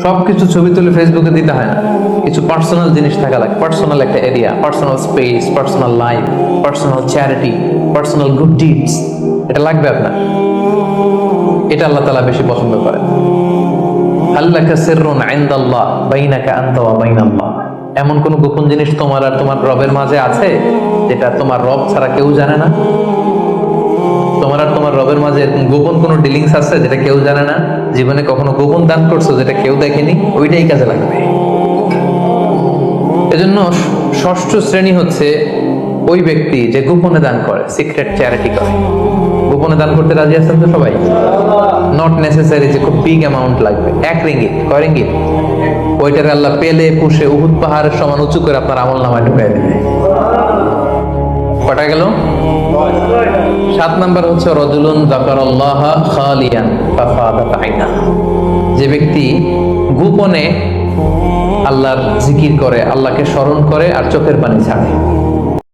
সবকিছু ছবি তুলে ফেসবুকে দিতে হয় না, কিছু পার্সোনাল জিনিস থাকা লাগে, পার্সোনাল একটা area, personal space, personal life, personal charity, personal good deeds, এটা লাগবে আপনার। এটা আল্লাহ তাআলা বেশি পছন্দ করেন। আল্লাকা সিররুন ইনদাল্লাহ বাইনাকা আনতা ওয়া বাইনাল্লাহ, এমন কোন গোপন জিনিস তোমার আর তোমার রবের মাঝে আছে যেটা তোমার রব ছাড়া কেউ জানে না? তোমার আর তোমার রবের মাঝে এরকম গোপন কোনো ডিলিংস আছে যেটা কেউ জানে না? জীবনে কখনো গোপন দান করছো যেটা কেউ দেখেনি? ওইটাই কাজে লাগবে। এজন্য ষষ্ঠ শ্রেণী হচ্ছে ওই ব্যক্তি যে গোপনে দান করে, সিক্রেট চ্যারিটি করে। গোপনে দান করতে রাজি আছেন তো সবাই? নট নেসেসারি যে খুব বিগ অ্যামাউন্ট লাগবে। 1 রিঙ্গিত, কয় রিঙ্গিত? ওইটারে আল্লাহ পেলে পুষে উহুদ পাহাড়ের সমান উঁচু করে আপনার আমল নামায় ঢুকাই দেবে। কটা গেল? 7 নাম্বার হচ্ছে রাজুলুন যাকারাল্লাহ খালিয়ান ফাফাদাত আইনা, যে ব্যক্তি গোপনে আল্লাহর জিকির করে, আল্লাহকে স্মরণ করে আর চোখের পানি ছাড়ে।